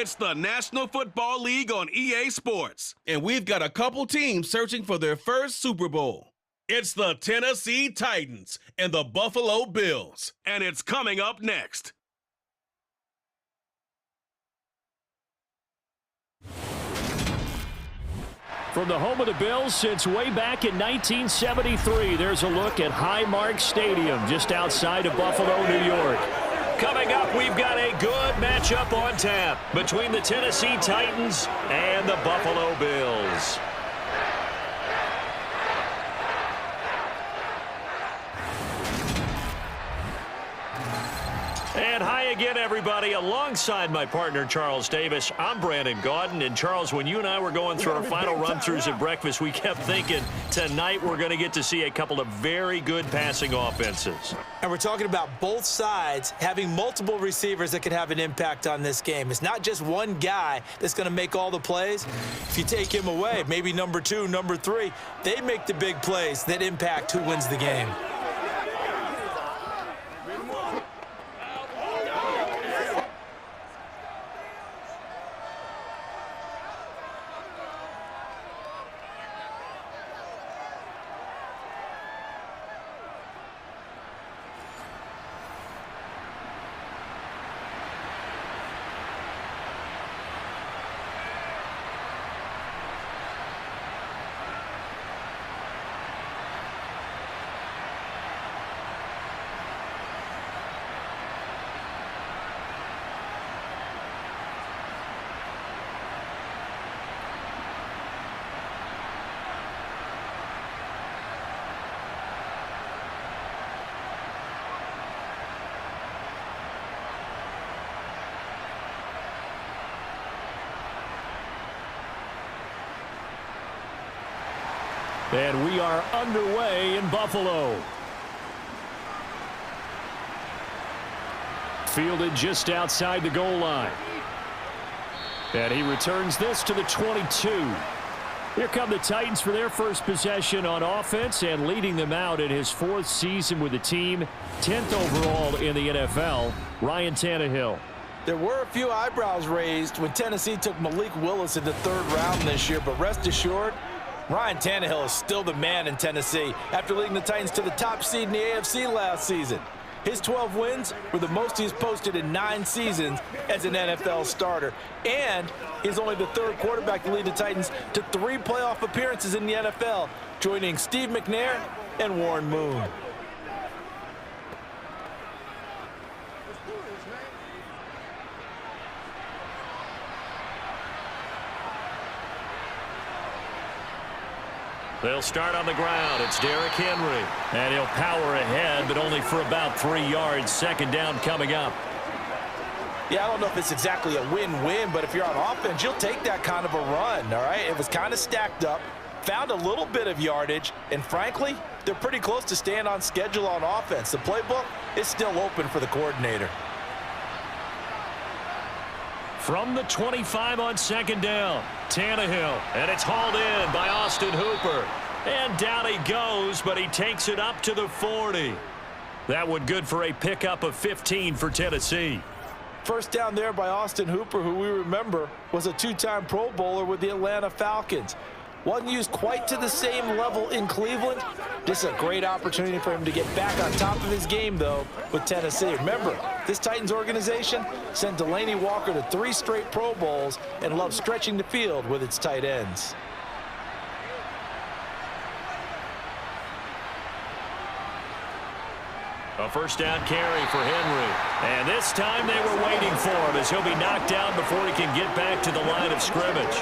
It's the National Football League on EA Sports, and we've got a couple teams searching for their first Super Bowl. It's the Tennessee Titans and the Buffalo Bills, and it's coming up next. From the home of the Bills since way back in 1973, there's a look at Highmark Stadium just outside of Buffalo, New York. Coming up, we've got a good matchup on tap between the Tennessee Titans and the Buffalo Bills. And hi again, everybody. Alongside my partner, Charles Davis, I'm Brandon Gaudin. And, Charles, when you and I were going through our final run-throughs at breakfast, we kept thinking tonight we're going to get to see a couple of very good passing offenses. And we're talking about both sides having multiple receivers that can have an impact on this game. It's not just one guy that's going to make all the plays. If you take him away, maybe number 2, number 3, they make the big plays that impact who wins the game. And we are underway in Buffalo. Fielded just outside the goal line. And he returns this to the 22. Here come the Titans for their first possession on offense, and leading them out in his 4th season with the team, 10th overall in the NFL, Ryan Tannehill. There were a few eyebrows raised when Tennessee took Malik Willis in the 3rd round this year, but rest assured, Ryan Tannehill is still the man in Tennessee after leading the Titans to the top seed in the AFC last season. His 12 wins were the most he's posted in 9 seasons as an NFL starter. And he's only the 3rd quarterback to lead the Titans to 3 playoff appearances in the NFL, joining Steve McNair and Warren Moon. They'll start on the ground. It's Derrick Henry. And he'll power ahead, but only for about 3 yards. 2nd down coming up. Yeah, I don't know if it's exactly a win-win, but if you're on offense, you'll take that kind of a run, all right? It was kind of stacked up, found a little bit of yardage, and frankly, they're pretty close to staying on schedule on offense. The playbook is still open for the coordinator. From the 25 on 2nd down, Tannehill, and it's hauled in by Austin Hooper. And down he goes, but he takes it up to the 40. That one good for a pickup of 15 for Tennessee. First down there by Austin Hooper, who we remember was a 2-time Pro Bowler with the Atlanta Falcons. Wasn't used quite to the same level in Cleveland. This is a great opportunity for him to get back on top of his game, though, with Tennessee. Remember, this Titans organization sent Delanie Walker to 3 straight Pro Bowls and loves stretching the field with its tight ends. A 1st down carry for Henry. And this time they were waiting for him as he'll be knocked down before he can get back to the line of scrimmage.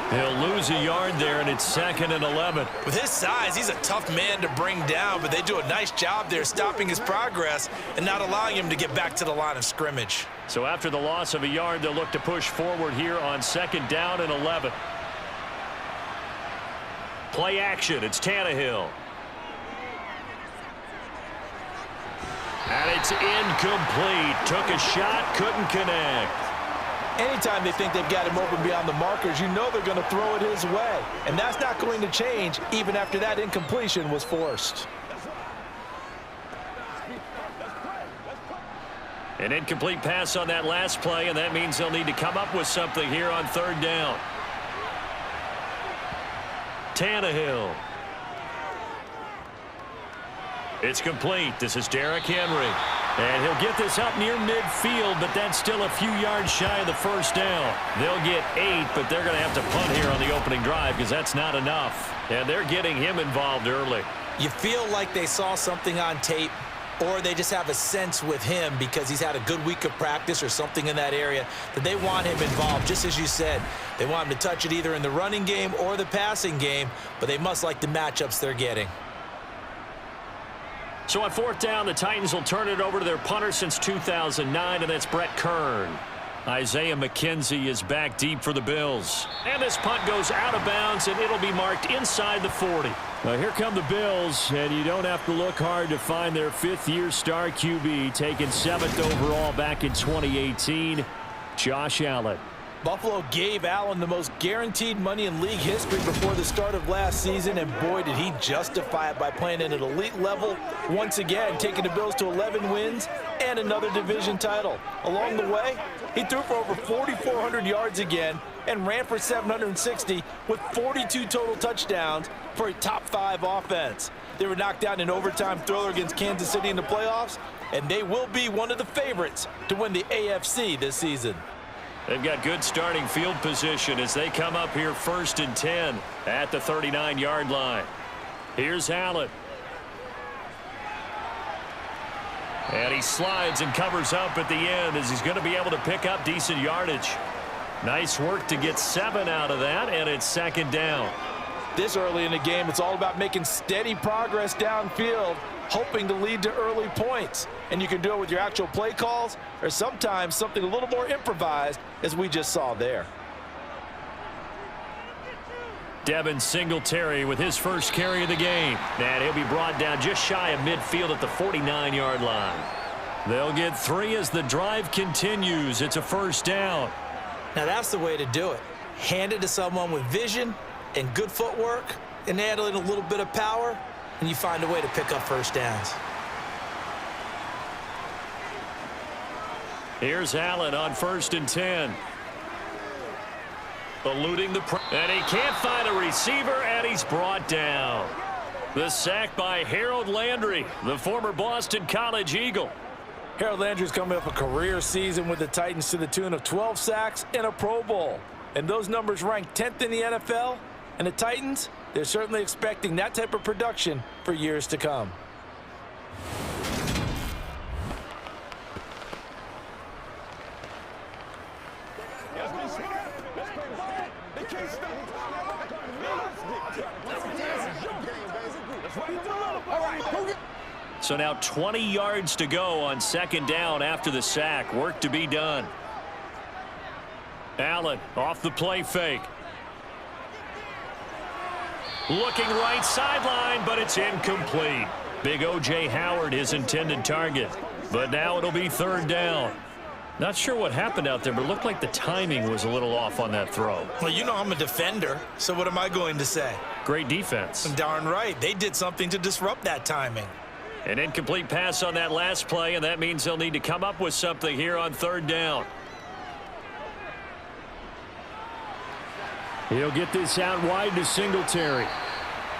He'll lose a yard there, and it's 2nd and 11. With his size, he's a tough man to bring down, but they do a nice job there stopping his progress and not allowing him to get back to the line of scrimmage. So after the loss of a yard, they'll look to push forward here on 2nd down and 11. Play action. It's Tannehill. And it's incomplete. Took a shot, couldn't connect. Anytime they think they've got him open beyond the markers, you know they're going to throw it his way. And that's not going to change even after that incompletion was forced. An incomplete pass on that last play, and that means they'll need to come up with something here on third down. Tannehill. It's complete. This is Derrick Henry. And he'll get this up near midfield, but that's still a few yards shy of the first down. They'll get 8, but they're going to have to punt here on the opening drive because that's not enough. And they're getting him involved early. You feel like they saw something on tape, or they just have a sense with him because he's had a good week of practice or something in that area that they want him involved. Just as you said, they want him to touch it either in the running game or the passing game, but they must like the matchups they're getting. So on fourth down, the Titans will turn it over to their punter since 2009, and that's Brett Kern. Isaiah McKenzie is back deep for the Bills. And this punt goes out of bounds, and it'll be marked inside the 40. Now here come the Bills, and you don't have to look hard to find their fifth-year star QB, taken 7th overall back in 2018, Josh Allen. Buffalo gave Allen the most guaranteed money in league history before the start of last season, and boy, did he justify it by playing at an elite level once again, taking the Bills to 11 wins and another division title. Along the way, he threw for over 4,400 yards again and ran for 760 with 42 total touchdowns for a top-5 offense. They were knocked out in an overtime thriller against Kansas City in the playoffs, and they will be one of the favorites to win the AFC this season. They've got good starting field position as they come up here 1st and 10 at the 39-yard line. Here's Allen. And he slides and covers up at the end as he's going to be able to pick up decent yardage. Nice work to get 7 out of that, and it's 2nd down. This early in the game, it's all about making steady progress downfield, hoping to lead to early points. And you can do it with your actual play calls or sometimes something a little more improvised, as we just saw there. Devin Singletary with his first carry of the game. And he'll be brought down just shy of midfield at the 49-yard line. They'll get 3 as the drive continues. It's a 1st down. Now that's the way to do it. Hand it to someone with vision and good footwork and add in a little bit of power, and you find a way to pick up 1st downs. Here's Allen on 1st and 10. Eluding the and he can't find a receiver, and he's brought down. The sack by Harold Landry, the former Boston College Eagle. Harold Landry's coming up a career season with the Titans to the tune of 12 sacks and a Pro Bowl. And those numbers rank 10th in the NFL. And the Titans, they're certainly expecting that type of production for years to come. So now 20 yards to go on 2nd down after the sack. Work to be done. Allen off the play fake. Looking right sideline, but it's incomplete. Big O.J. Howard, his intended target. But now it'll be 3rd down. Not sure what happened out there, but it looked like the timing was a little off on that throw. Well, you know I'm a defender, so what am I going to say? Great defense. Darn right. They did something to disrupt that timing. An incomplete pass on that last play, and that means they'll need to come up with something here on 3rd down. He'll get this out wide to Singletary.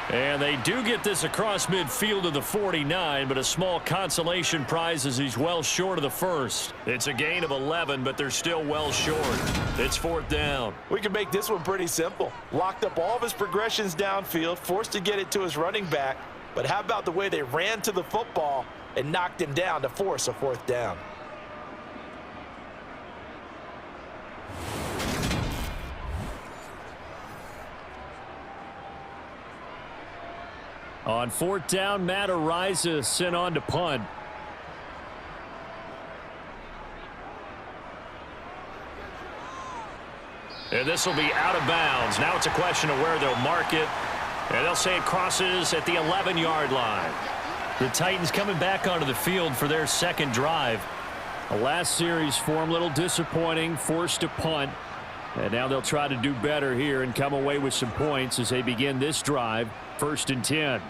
And they do get this across midfield to the 49, but a small consolation prize as he's well short of the 1st. It's a gain of 11, but they're still well short. It's 4th down. We can make this one pretty simple. Locked up all of his progressions downfield, forced to get it to his running back. But how about the way they ran to the football and knocked him down to force a 4th down? On 4th down, Matt Araiza sent on to punt. And this will be out of bounds. Now it's a question of where they'll mark it. And they'll say it crosses at the 11-yard line. The Titans coming back onto the field for their 2nd drive. The last series for them, a little disappointing, forced to punt. And now they'll try to do better here and come away with some points as they begin this drive, 1st and 10.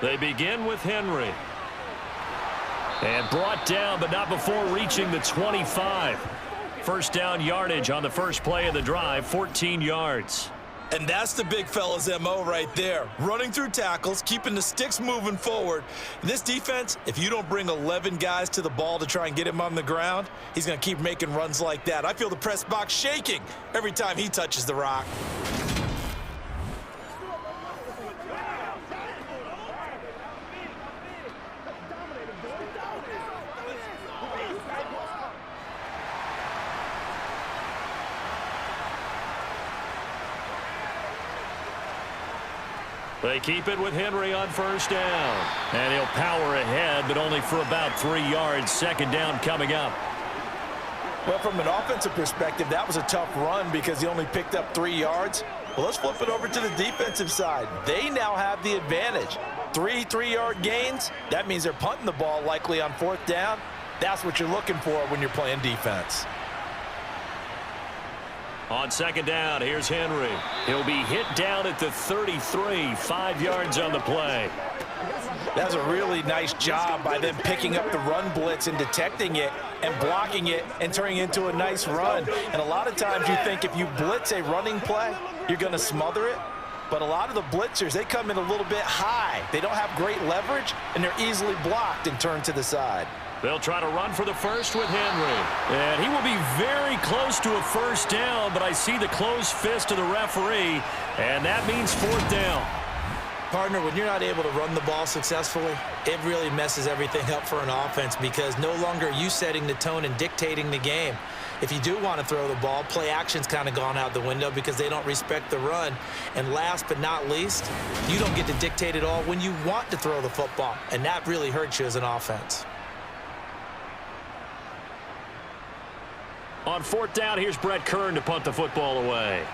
They begin with Henry. And brought down, but not before reaching the 25. First down yardage on the first play of the drive, 14 yards. And that's the big fella's MO right there. Running through tackles, keeping the sticks moving forward. This defense, if you don't bring 11 guys to the ball to try and get him on the ground, he's going to keep making runs like that. I feel the press box shaking every time he touches the rock. They keep it with Henry on first down. And he'll power ahead, but only for about 3 yards. Second down coming up. Well, from an offensive perspective, that was a tough run because he only picked up 3 yards. Well, let's flip it over to the defensive side. They now have the advantage. 3 3-yard gains. That means they're punting the ball likely on fourth down. That's what you're looking for when you're playing defense. On second down, here's Henry. He'll be hit down at the 33, 5 yards on the play. That's a really nice job by them picking up the run blitz and detecting it and blocking it and turning it into a nice run. And a lot of times you think if you blitz a running play, you're going to smother it. But a lot of the blitzers, they come in a little bit high. They don't have great leverage, and they're easily blocked and turned to the side. They'll try to run for the first with Henry. And he will be very close to a first down, but I see the closed fist of the referee, and that means fourth down. Partner, when you're not able to run the ball successfully, it really messes everything up for an offense because no longer are you setting the tone and dictating the game. If you do want to throw the ball, play action's kind of gone out the window because they don't respect the run. And last but not least, you don't get to dictate it all when you want to throw the football, and that really hurts you as an offense. On fourth down, here's Brett Kern to punt the football away.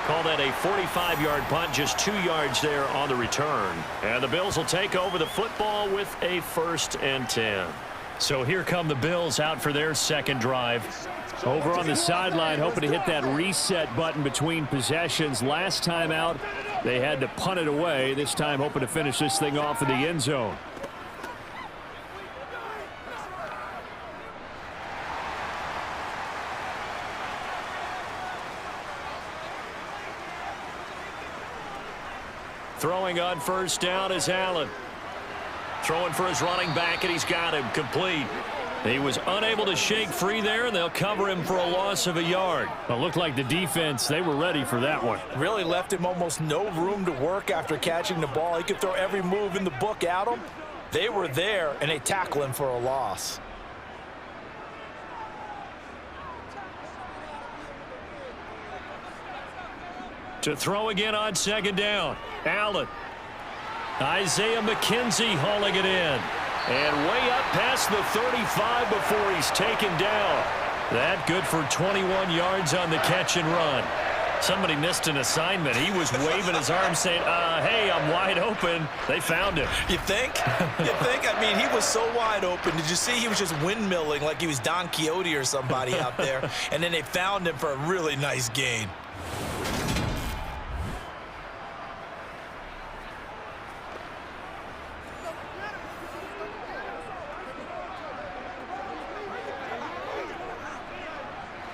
Call that a 45-yard punt, just 2 yards there on the return. And the Bills will take over the football with a 1st and 10. So here come the Bills out for their second drive. Over on the sideline, hoping to hit that reset button between possessions. Last time out, they had to punt it away. This time, hoping to finish this thing off in the end zone. Throwing on first down is Allen. Throwing for his running back, and he's got him complete. He was unable to shake free there, and they'll cover him for a loss of a yard. It looked like the defense, they were ready for that one. Really left him almost no room to work after catching the ball. He could throw every move in the book at him. They were there, and they tackle him for a loss. To throw again on second down, Allen. Isaiah McKenzie hauling it in. And way up past the 35 before he's taken down. That good for 21 yards on the catch and run. Somebody missed an assignment. He was waving his arm saying, hey, I'm wide open. They found him. You think? You think? I mean, he was so wide open. Did you see he was just windmilling like he was Don Quixote or somebody out there? And then they found him for a really nice gain.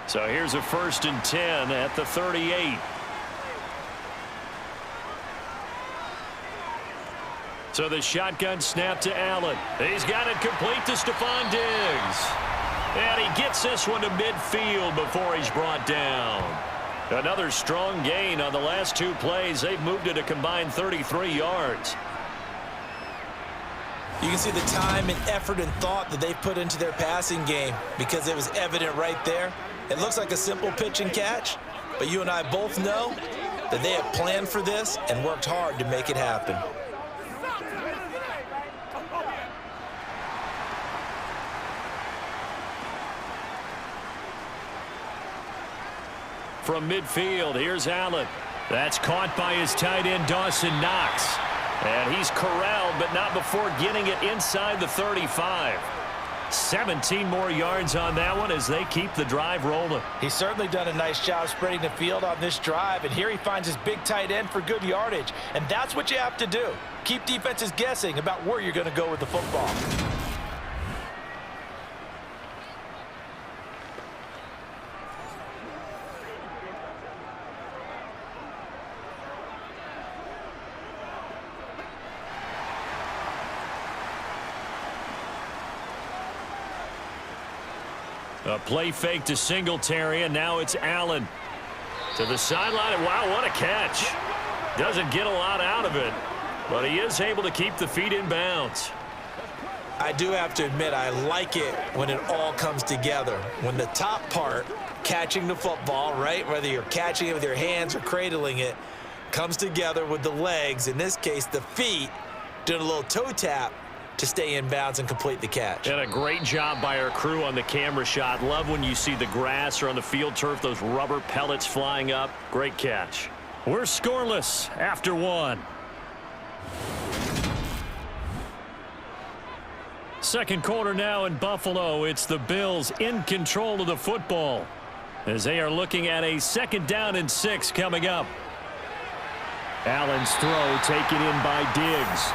So here's a 1st and 10 at the 38. So the shotgun snap to Allen. He's got it complete to Stephon Diggs. And he gets this one to midfield before he's brought down. Another strong gain on the last 2 plays. They've moved it a combined 33 yards. You can see the time and effort and thought that they've put into their passing game because it was evident right there. It looks like a simple pitch and catch, but you and I both know that they have planned for this and worked hard to make it happen. From midfield, here's Allen. That's caught by his tight end, Dawson Knox. And he's corralled, but not before getting it inside the 35. 17 more yards on that one as they keep the drive rolling. He's certainly done a nice job spreading the field on this drive, and here he finds his big tight end for good yardage. And that's what you have to do. Keep defenses guessing about where you're going to go with the football. A play fake to Singletary, and now it's Allen. To the sideline. Wow, what a catch. Doesn't get a lot out of it, but he is able to keep the feet in bounds. I do have to admit, I like it when it all comes together. When the top part, catching the football, right, whether you're catching it with your hands or cradling it, comes together with the legs, in this case the feet, doing a little toe tap to stay in bounds and complete the catch. And a great job by our crew on the camera shot. Love when you see the grass or on the field turf, those rubber pellets flying up. Great catch. We're scoreless after one. Second quarter now in Buffalo. It's the Bills in control of the football as they are looking at a 2nd down and 6 coming up. Allen's throw taken in by Diggs.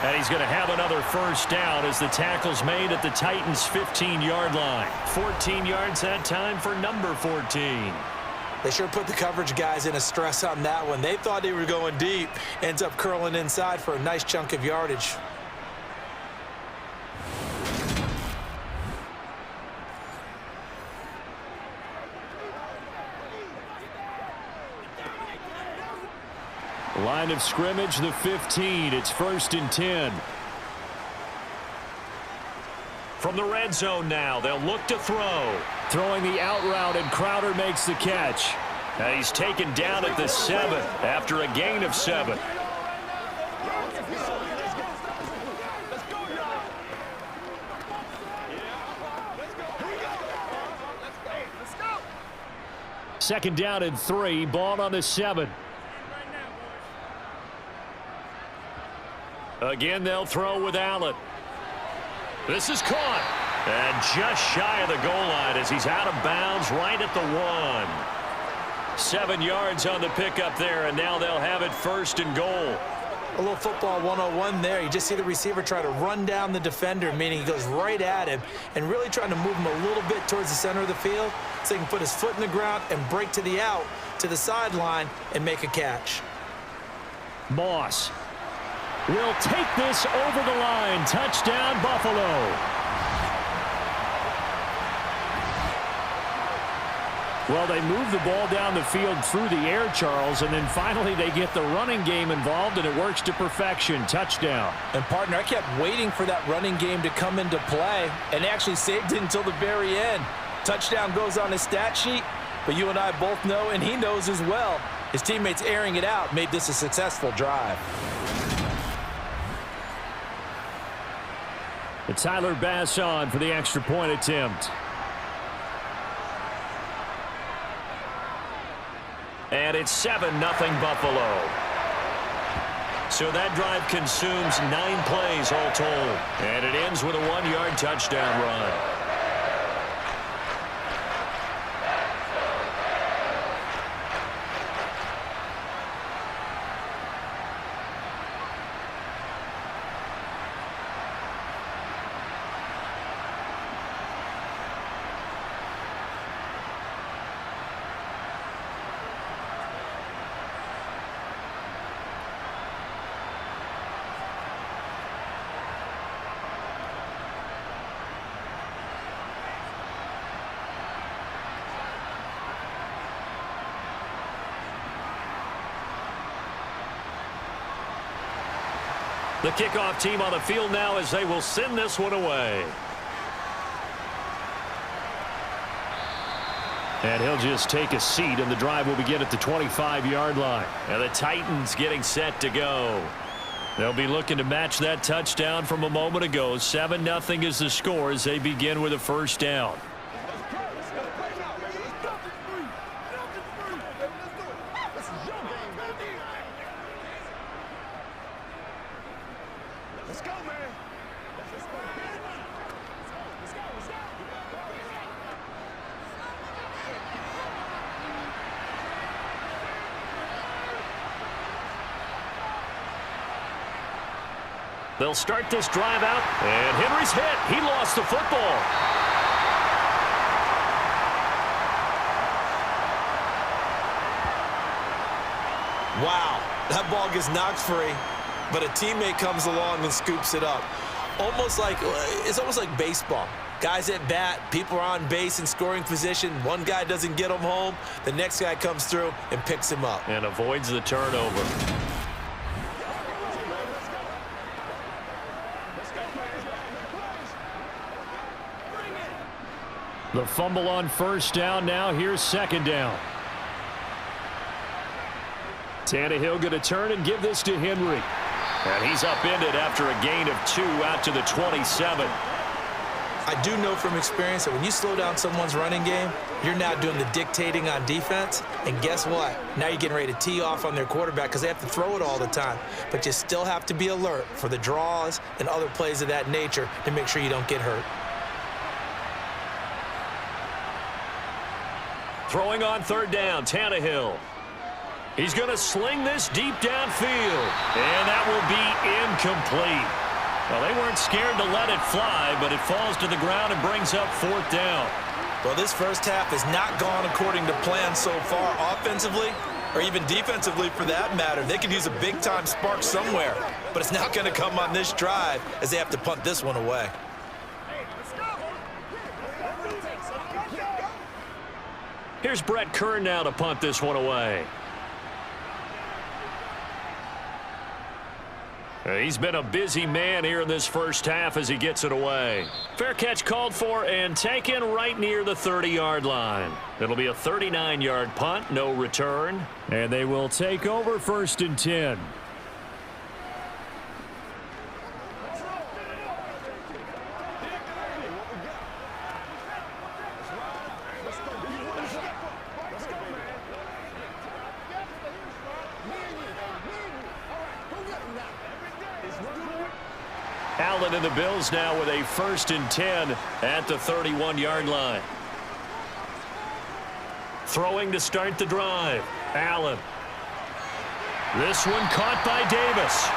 And he's going to have another first down as the tackle's made at the Titans' 15-yard line. 14 yards that time for number 14. They sure put the coverage guys in a stress on that one. They thought they were going deep. Ends up curling inside for a nice chunk of yardage. Line of scrimmage, the 15. It's 1st and 10. From the red zone now, they'll look to throw. Throwing the out route, and Crowder makes the catch. And he's taken down at the 7 after a gain of 7. Second down and 3, ball on the 7. Again, they'll throw with Allen. This is caught. And just shy of the goal line as he's out of bounds right at the 1. 7 yards on the pickup there, and now they'll have it 1st and goal. A little football 101 there. You just see the receiver try to run down the defender, meaning he goes right at him and really trying to move him a little bit towards the center of the field so he can put his foot in the ground and break to the out, to the sideline, and make a catch. Moss will take this over the line. Touchdown, Buffalo. Well, they move the ball down the field through the air, Charles, and then finally they get the running game involved, and it works to perfection. Touchdown. And, partner, I kept waiting for that running game to come into play, and actually saved it until the very end. Touchdown goes on his stat sheet, but you and I both know, and he knows as well, his teammates airing it out made this a successful drive. It's Tyler Bass on for the extra point attempt. And it's 7-0 Buffalo. So that drive consumes 9 plays all told. And it ends with a 1-yard touchdown run. The kickoff team on the field now as they will send this one away. And he'll just take a seat, and the drive will begin at the 25-yard line. And the Titans getting set to go. They'll be looking to match that touchdown from a moment ago. 7-0 is the score as they begin with a first down. They'll start this drive out, and Henry's hit. He lost the football. Wow, that ball gets knocked free, but a teammate comes along and scoops it up. It's almost like baseball. Guys at bat, people are on base in scoring position. One guy doesn't get him home. The next guy comes through and picks him up. And avoids the turnover. The fumble on first down now. Here's second down. Tannehill going to turn and give this to Henry. And he's upended after a gain of 2 out to the 27. I do know from experience that when you slow down someone's running game, you're now doing the dictating on defense. And guess what? Now you're getting ready to tee off on their quarterback because they have to throw it all the time. But you still have to be alert for the draws and other plays of that nature to make sure you don't get hurt. Throwing on third down, Tannehill. He's going to sling this deep downfield. And that will be incomplete. Well, they weren't scared to let it fly, but it falls to the ground and brings up fourth down. Well, this first half has not gone according to plan so far offensively, or even defensively for that matter. They could use a big-time spark somewhere, but it's not going to come on this drive as they have to punt this one away. Here's Brett Kern now to punt this one away. He's been a busy man here in this first half as he gets it away. Fair catch called for and taken right near the 30-yard line. It'll be a 39-yard punt, no return. And they will take over first and 10. Allen and the Bills now with a first and 10 at the 31-yard line. Throwing to start the drive. Allen. This one caught by Davis.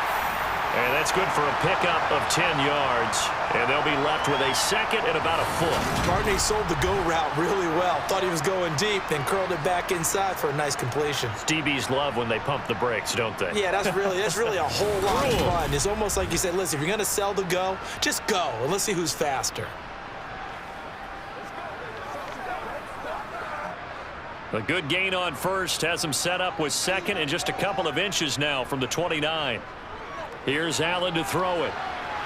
And that's good for a pickup of 10 yards. And they'll be left with a second and about a foot. Gardner sold the go route really well. Thought he was going deep, then curled it back inside for a nice completion. DBs love when they pump the brakes, don't they? Yeah, that's really a whole lot of fun. It's almost like you said, listen, if you're going to sell the go, just go, and let's see who's faster. A good gain on first has him set up with second and just a couple of inches now from the 29. Here's Allen to throw it.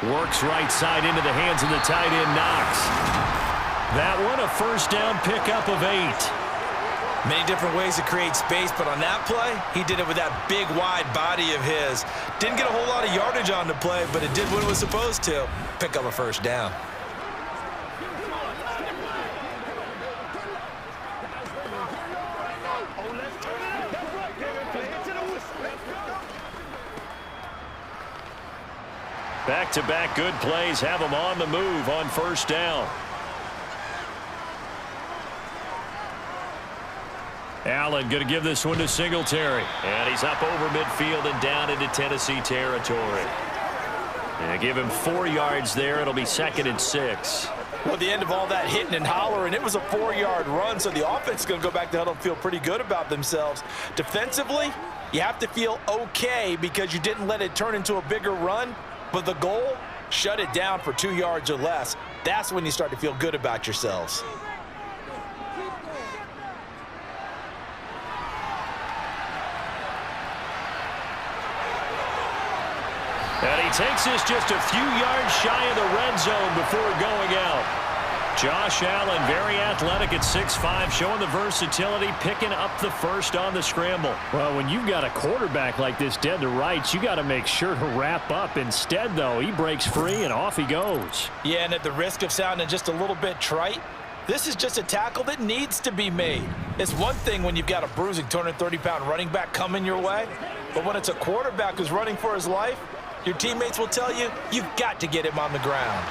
Works right side into the hands of the tight end, Knox. That one a first down pickup of 8. Many different ways to create space, but on that play, he did it with that big, wide body of his. Didn't get a whole lot of yardage on the play, but it did what it was supposed to. Pick up a first down. Back-to-back good plays have him on the move on first down. Allen going to give this one to Singletary. And he's up over midfield and down into Tennessee territory. And give him 4 yards there. It'll be second and 6. Well, at the end of all that hitting and hollering, it was a 4-yard run, so the offense is going to go back to huddle and feel pretty good about themselves. Defensively, you have to feel okay because you didn't let it turn into a bigger run. But the goal, shut it down for 2 yards or less. That's when you start to feel good about yourselves. And he takes this just a few yards shy of the red zone before going out. Josh Allen, very athletic at 6'5", showing the versatility, picking up the first on the scramble. Well, when you've got a quarterback like this dead to rights, you got to make sure to wrap up. Instead, though, he breaks free and off he goes. Yeah, and at the risk of sounding just a little bit trite, this is just a tackle that needs to be made. It's one thing when you've got a bruising 230-pound running back coming your way, but when it's a quarterback who's running for his life, your teammates will tell you, you've got to get him on the ground.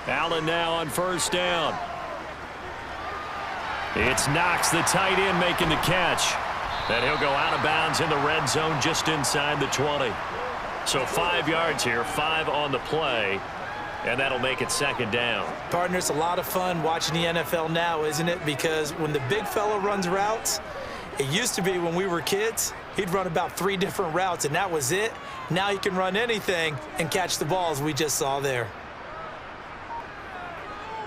Allen now on first down. It's Knox, the tight end, making the catch. And he'll go out of bounds in the red zone just inside the 20. So 5 yards here, 5 on the play, and that'll make it second down. Partner, it's a lot of fun watching the NFL now, isn't it? Because when the big fella runs routes, it used to be when we were kids, he'd run about 3 different routes, and that was it. Now he can run anything and catch the balls we just saw there.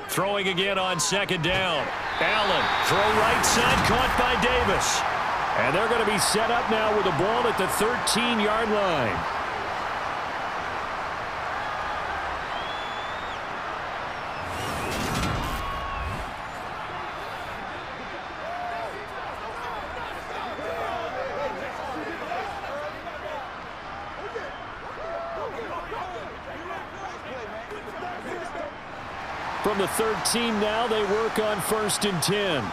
Throwing again on second down. Allen, throw right side, caught by Davis. And they're going to be set up now with the ball at the 13-yard line. From the 13 now, they work on 1st and 10.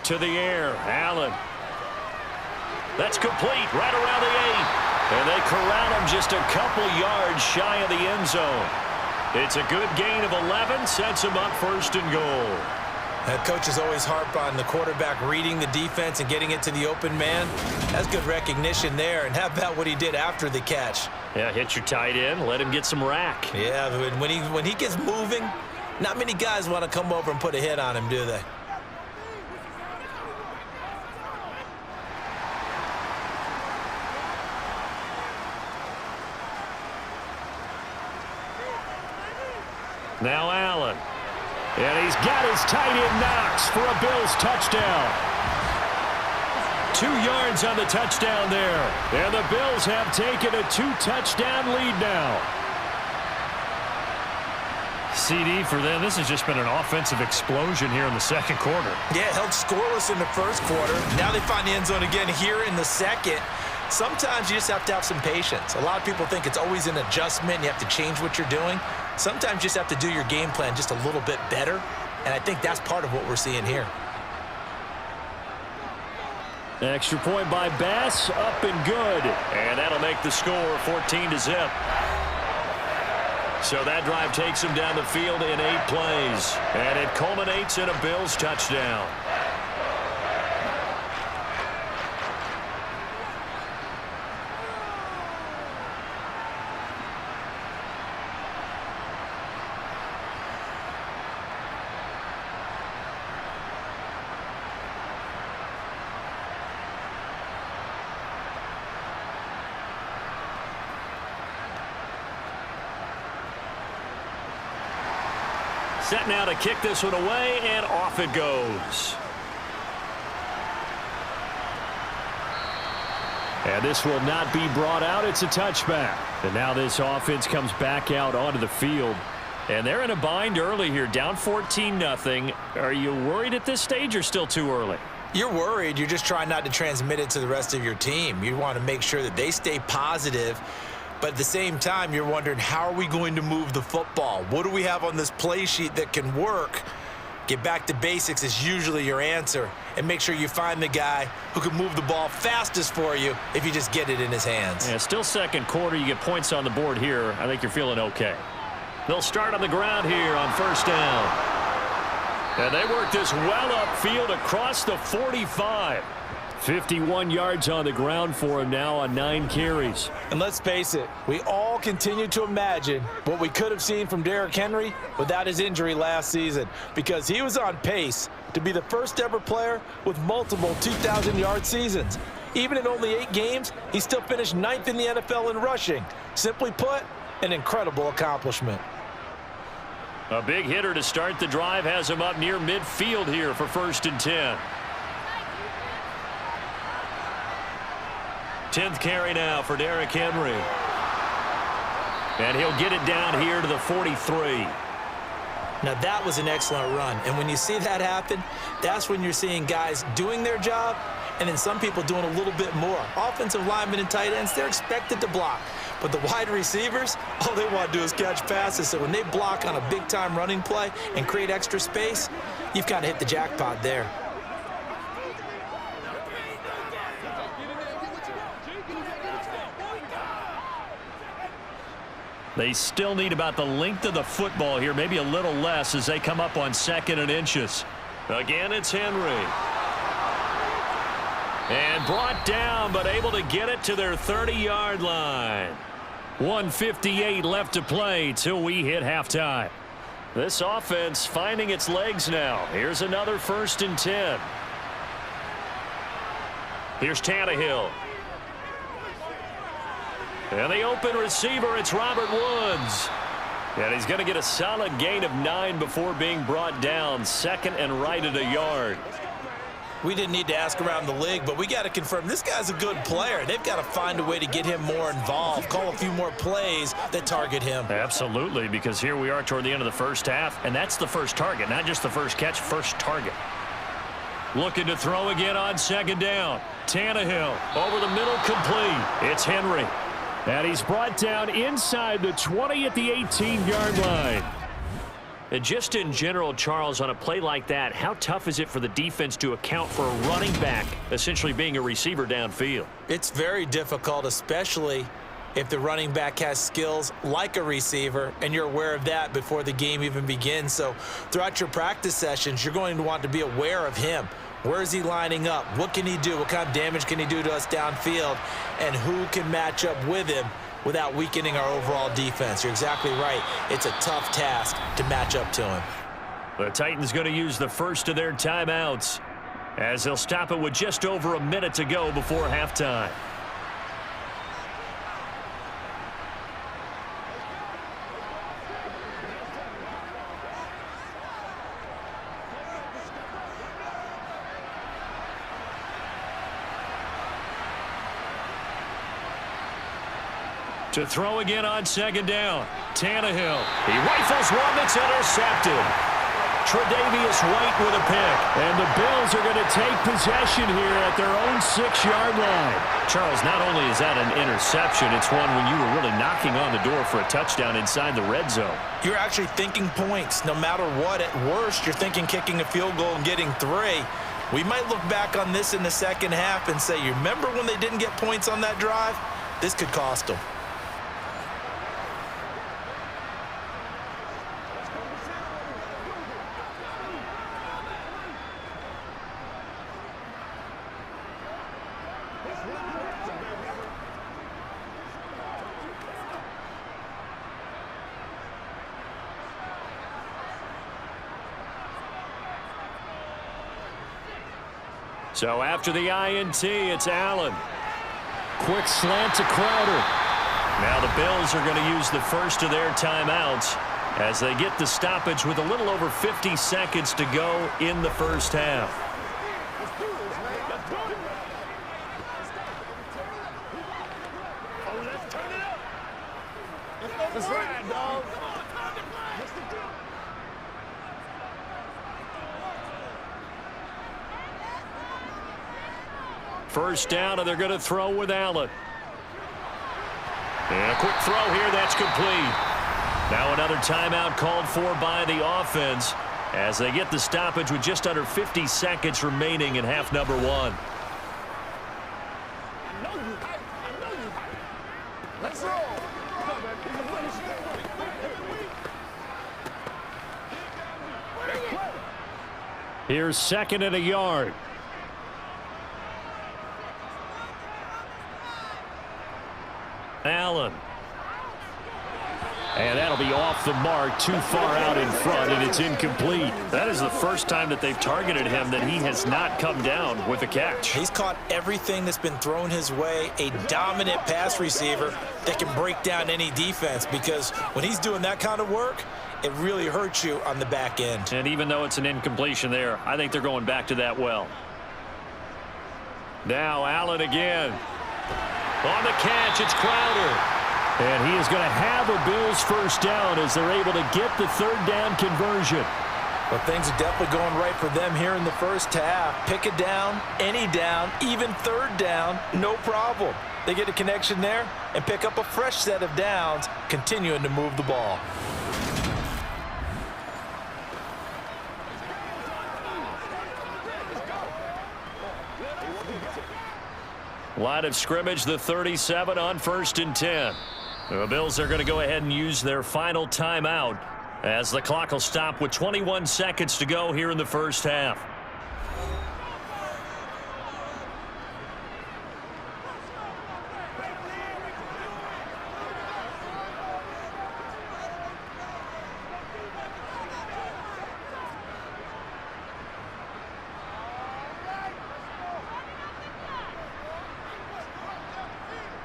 To the air, Allen. That's complete, right around the 8. And they corral him just a couple yards shy of the end zone. It's a good gain of 11, sets him up 1st and goal. Coaches always harp on the quarterback reading the defense and getting it to the open man. That's good recognition there. And how about what he did after the catch? Yeah, hit your tight end, let him get some rack. Yeah, but when he gets moving, not many guys want to come over and put a hit on him, do they? Now Allen. And he's got his tight end Knox for a Bills touchdown. 2 yards on the touchdown there. And the Bills have taken a 2-touchdown lead now. CD for them. This has just been an offensive explosion here in the second quarter. Yeah, held scoreless in the first quarter. Now they find the end zone again here in the second. Sometimes you just have to have some patience. A lot of people think it's always an adjustment. You have to change what you're doing. Sometimes you just have to do your game plan just a little bit better. And I think that's part of what we're seeing here. Extra point by Bass, up and good. And that'll make the score 14-0. So that drive takes him down the field in 8 plays. And it culminates in a Bills touchdown. Set now to kick this one away, and off it goes. And this will not be brought out. It's a touchback. And now this offense comes back out onto the field. And they're in a bind early here, down 14-0. Are you worried at this stage or still too early? You're worried. You're just trying not to transmit it to the rest of your team. You want to make sure that they stay positive. But at the same time, you're wondering, how are we going to move the football? What do we have on this play sheet that can work? Get back to basics is usually your answer. And make sure you find the guy who can move the ball fastest for you if you just get it in his hands. Yeah, still second quarter. You get points on the board here. I think you're feeling okay. They'll start on the ground here on 1st down. And they work this well upfield across the 45. 51 yards on the ground for him now on 9 carries. And let's face it, we all continue to imagine what we could have seen from Derrick Henry without his injury last season, because he was on pace to be the first ever player with multiple 2,000-yard seasons. Even in only 8 games, he still finished 9th in the NFL in rushing. Simply put, an incredible accomplishment. A big hitter to start the drive has him up near midfield here for 1st and 10. 10th carry now for Derrick Henry. And he'll get it down here to the 43. Now that was an excellent run. And when you see that happen, that's when you're seeing guys doing their job and then some people doing a little bit more. Offensive linemen and tight ends, they're expected to block. But the wide receivers, all they want to do is catch passes. So when they block on a big-time running play and create extra space, you've kind of hit the jackpot there. They still need about the length of the football here, maybe a little less as they come up on 2nd and inches. Again, it's Henry. And brought down, but able to get it to their 30-yard line. 1:58 left to play till we hit halftime. This offense finding its legs now. Here's another 1st and 10. Here's Tannehill. And the open receiver, it's Robert Woods. And he's going to get a solid gain of 9 before being brought down. 2nd and right at a yard. We didn't need to ask around the league, but we got to confirm this guy's a good player. They've got to find a way to get him more involved, call a few more plays that target him. Absolutely, because here we are toward the end of the first half, and that's the first target, not just the first catch, first target. Looking to throw again on 2nd down. Tannehill over the middle, complete. It's Henry. And he's brought down inside the 20 at the 18-yard line. And just in general, Charles, on a play like that, how tough is it for the defense to account for a running back essentially being a receiver downfield? It's very difficult, especially if the running back has skills like a receiver, and you're aware of that before the game even begins. So throughout your practice sessions, you're going to want to be aware of him. Where is he lining up? What can he do? What kind of damage can he do to us downfield? And who can match up with him without weakening our overall defense? You're exactly right. It's a tough task to match up to him. The Titans going to use the first of their timeouts as they'll stop it with just over a minute to go before halftime. To throw again on 2nd down. Tannehill. He rifles one that's intercepted. Tre'Davious White with a pick. And the Bills are going to take possession here at their own 6-yard line. Charles, not only is that an interception, it's one when you were really knocking on the door for a touchdown inside the red zone. You're actually thinking points. No matter what, at worst, you're thinking kicking a field goal and getting 3. We might look back on this in the second half and say, you remember when they didn't get points on that drive? This could cost them. So after the INT, it's Allen. Quick slant to Crowder. Now the Bills are going to use the first of their timeouts as they get the stoppage with a little over 50 seconds to go in the first half. Let's ride, dog. First down, and they're going to throw with Allen. And a quick throw here, that's complete. Now another timeout called for by the offense as they get the stoppage with just under 50 seconds remaining in half number 1. Let's roll. Here's 2nd and a yard. Allen. And that'll be off the mark, too far out in front, and it's incomplete. That is the first time that they've targeted him that he has not come down with a catch. He's caught everything that's been thrown his way, a dominant pass receiver that can break down any defense, because when he's doing that kind of work, it really hurts you on the back end. And even though it's an incompletion there, I think they're going back to that well. Now Allen again. On the catch, it's Crowder. And he is going to have a Bills first down as they're able to get the 3rd down conversion. Well, things are definitely going right for them here in the first half. Pick a down, any down, even 3rd down, no problem. They get a connection there and pick up a fresh set of downs, continuing to move the ball. Line of scrimmage, the 37 on 1st and 10. The Bills are going to go ahead and use their final timeout As the clock will stop with 21 seconds to go here in the first half.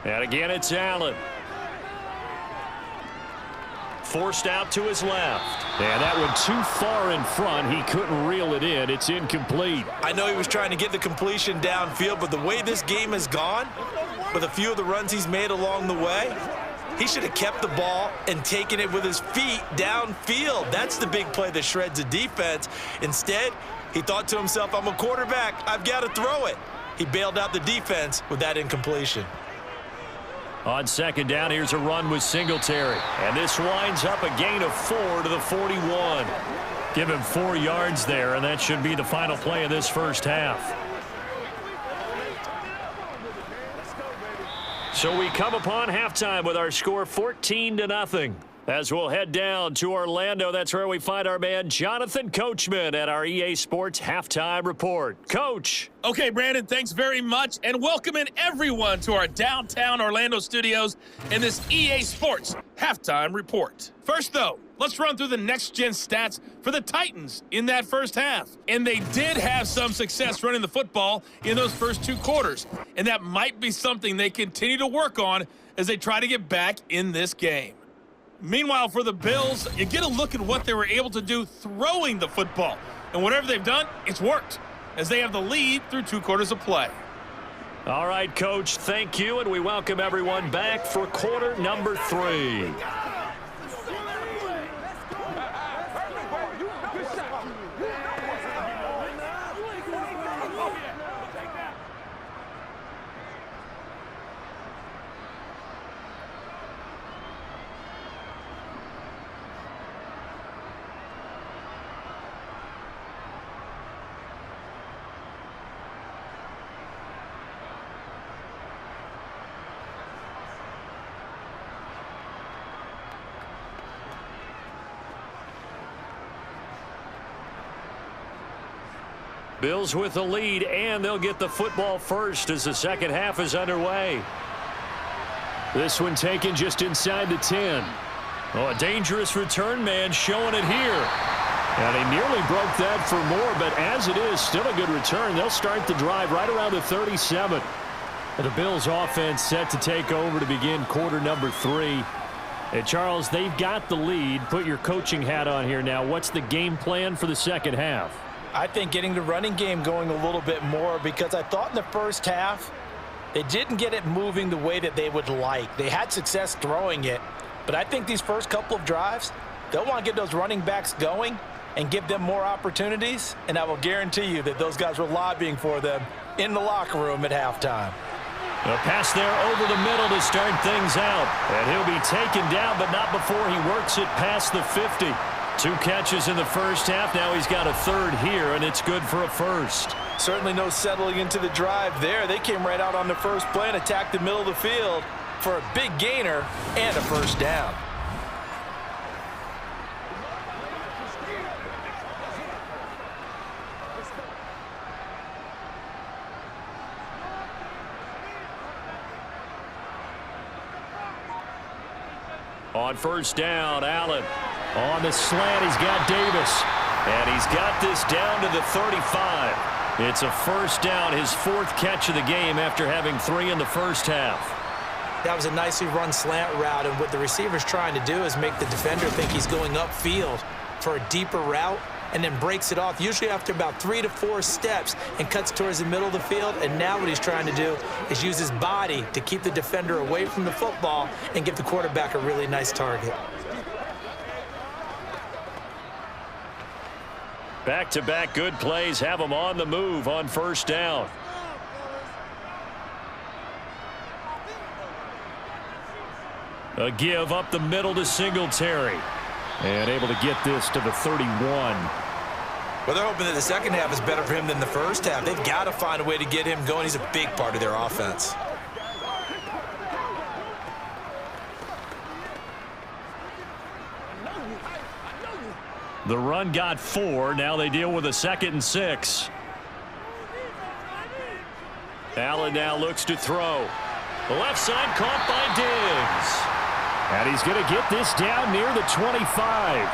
And again, it's Allen. Forced out to his left. And that one too far in front. He couldn't reel it in. It's incomplete. I know he was trying to get the completion downfield, but the way this game has gone, with a few of the runs he's made along the way, he should have kept the ball and taken it with his feet downfield. That's the big play that shreds the defense. Instead, he thought to himself, I'm a quarterback. I've got to throw it. He bailed out the defense with that incompletion. On second down, here's a run with Singletary. And this winds up a gain of 4 to the 41. Give him 4 yards there, and that should be the final play of this first half. So we come upon halftime with our score 14-0. As we'll head down to Orlando, that's where we find our man Jonathan Coachman at our EA Sports Halftime Report. Coach. Okay, Brandon, thanks very much, and welcoming everyone to our downtown Orlando studios in this EA Sports Halftime Report. First, though, let's run through the next-gen stats for the Titans in that first half. And they did have some success running the football in those first 2 quarters, and that might be something they continue to work on as they try to get back in this game. Meanwhile, for the Bills, you get a look at what they were able to do throwing the football. And whatever they've done, it's worked, as they have the lead through 2 quarters of play. All right, Coach, thank you, and we welcome everyone back for quarter number 3. Bills with the lead, and they'll get the football first as the second half is underway. This one taken just inside the 10. Oh, a dangerous return man showing it here. And he nearly broke that for more, but as it is, still a good return. They'll start the drive right around the 37. The Bills offense set to take over to begin quarter number 3. And Charles, they've got the lead. Put your coaching hat on here now. What's the game plan for the second half? I think getting the running game going a little bit more, because I thought in the first half they didn't get it moving the way that they would like. They had success throwing it, but I think these first couple of drives, they'll want to get those running backs going and give them more opportunities, and I will guarantee you that those guys were lobbying for them in the locker room at halftime. A pass there over the middle to start things out, and he'll be taken down, but not before he works it past the 50. 2 catches in the first half. Now he's got a 3rd here, and it's good for a first. Certainly no settling into the drive there. They came right out on the first play and attacked the middle of the field for a big gainer and a first down. On first down, Allen. On the slant, he's got Davis. And he's got this down to the 35. It's a first down, his 4th catch of the game after having 3 in the first half. That was a nicely run slant route, and what the receiver's trying to do is make the defender think he's going upfield for a deeper route, and then breaks it off, usually after about 3 to 4 steps, and cuts towards the middle of the field. And now what he's trying to do is use his body to keep the defender away from the football and give the quarterback a really nice target. Back-to-back good plays have him on the move on first down. A give up the middle to Singletary. And able to get this to the 31. Well, they're hoping that the second half is better for him than the first half. They've got to find a way to get him going. He's a big part of their offense. The run got 4. Now they deal with a 2nd and 6. Allen now looks to throw. The left side caught by Diggs. And he's going to get this down near the 25.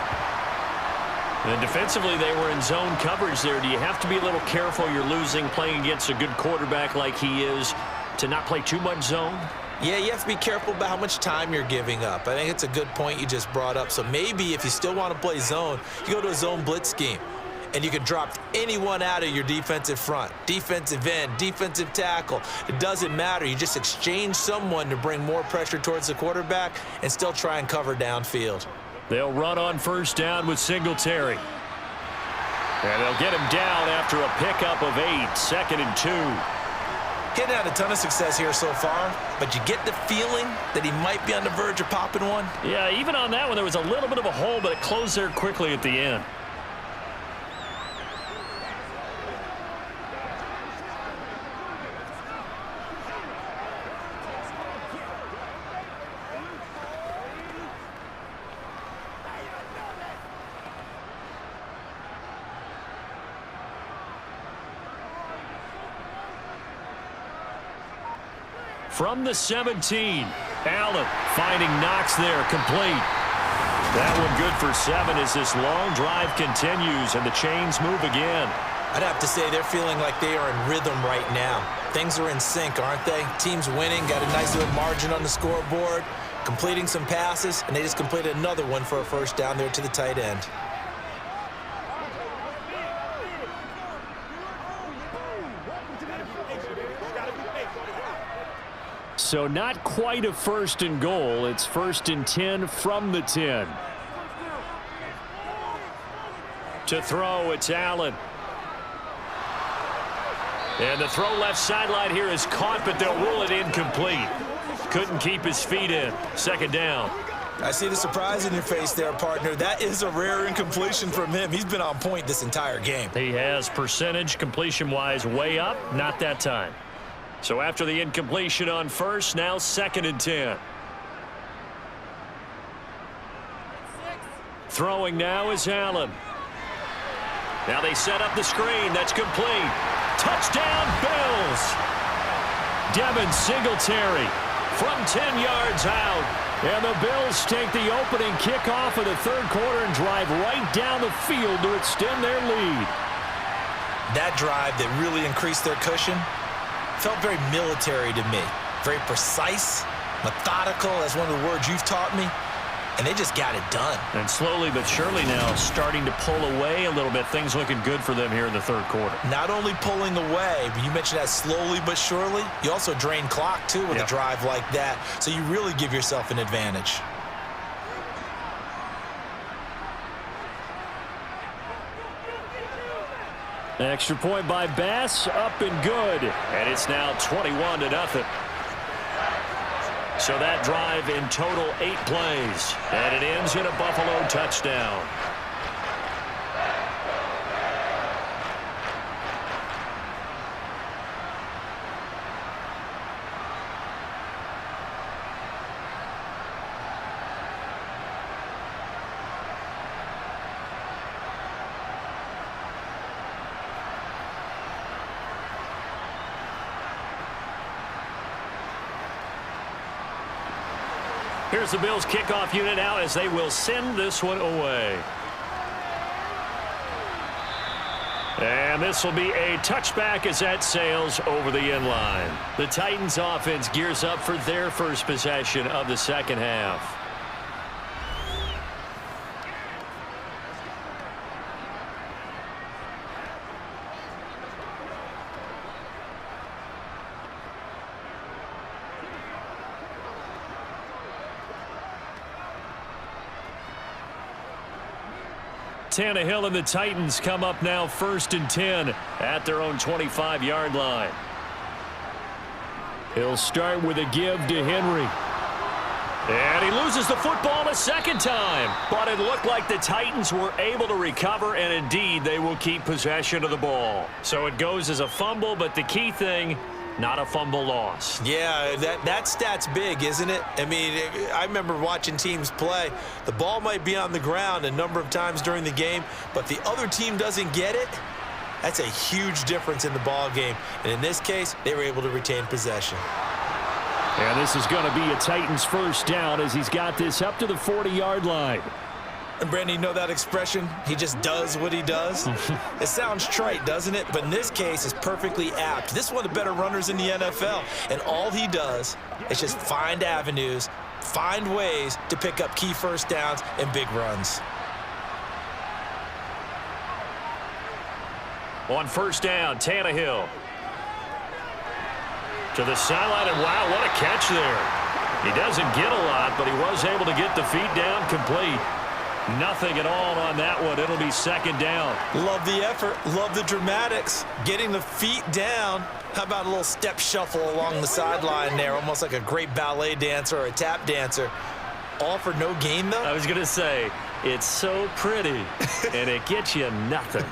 And defensively, they were in zone coverage there. Do you have to be a little careful? You're losing playing against a good quarterback like he is to not play too much zone? Yeah, you have to be careful about how much time you're giving up. I think it's a good point you just brought up. So maybe if you still want to play zone, you go to a zone blitz scheme. And you can drop anyone out of your defensive front, defensive end, defensive tackle. It doesn't matter. You just exchange someone to bring more pressure towards the quarterback and still try and cover downfield. They'll run on 1st down with Singletary. And they'll get him down after a pickup of 8, 2nd and 2. Getting had a ton of success here so far, but you get the feeling that he might be on the verge of popping one. Yeah, even on that one, there was a little bit of a hole, but it closed there quickly at the end. From the 17, Allen finding Knox there, complete. That one good for 7 as this long drive continues and the chains move again. I'd have to say they're feeling like they are in rhythm right now. Things are in sync, aren't they? Team's winning, got a nice little margin on the scoreboard, completing some passes, and they just completed another one for a 1st down there to the tight end. So not quite a 1st and goal. It's 1st and 10 from the 10. To throw, it's Allen. And the throw left sideline here is caught, but they'll rule it incomplete. Couldn't keep his feet in. 2nd down. I see the surprise in your face there, partner. That is a rare incompletion from him. He's been on point this entire game. He has percentage completion-wise way up. Not that time. So after the incompletion on 1st, now 2nd and 10. Throwing now is Allen. Now they set up the screen. That's complete. Touchdown, Bills. Devin Singletary from 10 yards out. And the Bills take the opening kickoff of the 3rd quarter and drive right down the field to extend their lead. That drive that really increased their cushion felt very military to me. Very precise, methodical, as one of the words you've taught me. And they just got it done. And slowly but surely now starting to pull away a little bit. Things looking good for them here in the 3rd quarter. Not only pulling away, but you mentioned that slowly but surely. You also drain clock, too, with a drive like that. So you really give yourself an advantage. Extra point by Bass, up and good. And it's now 21-0. So that drive in total 8 plays. And it ends in a Buffalo touchdown. Here's the Bills kickoff unit now as they will send this one away. And this will be a touchback as that sails over the end line. The Titans offense gears up for their first possession of the 2nd half. Tannehill and the Titans come up now 1st and 10 at their own 25-yard line. He'll start with a give to Henry. And he loses the football a 2nd time. But it looked like the Titans were able to recover, and indeed they will keep possession of the ball. So it goes as a fumble, but the key thing, not a fumble loss. Yeah, that stat's big, isn't it? I mean, I remember watching teams play. The ball might be on the ground a number of times during the game, but the other team doesn't get it. That's a huge difference in the ball game. And in this case, they were able to retain possession. And this is going to be a Titans first down as he's got this up to the 40-yard line. And Brandon, you know that expression? He just does what he does? It sounds trite, doesn't it? But in this case, it's perfectly apt. This is one of the better runners in the NFL. And all he does is just find avenues, find ways to pick up key first downs and big runs. On first down, Tannehill. To the sideline, and wow, what a catch there. He doesn't get a lot, but he was able to get the feet down complete. Nothing at all on that one. It'll be second down. Love the effort. Love the dramatics. Getting the feet down. How about a little step shuffle along the sideline there, almost like a great ballet dancer or a tap dancer. All for no gain, though? I was going to say, it's so pretty, and it gets you nothing.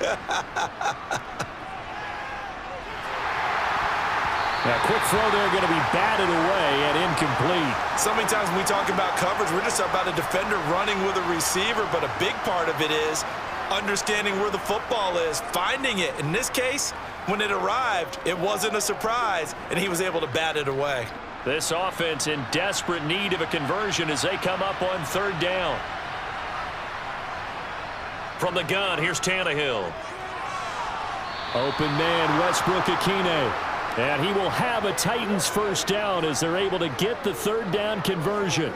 A quick throw there going to be batted away and incomplete. So many times when we talk about coverage, we're just about a defender running with a receiver, but a big part of it is understanding where the football is, finding it. In this case, when it arrived, it wasn't a surprise, and he was able to bat it away. This offense in desperate need of a conversion as they come up on third down. From the gun, here's Tannehill. Open man, Westbrook-Akine. And he will have a Titans first down as they're able to get the third down conversion.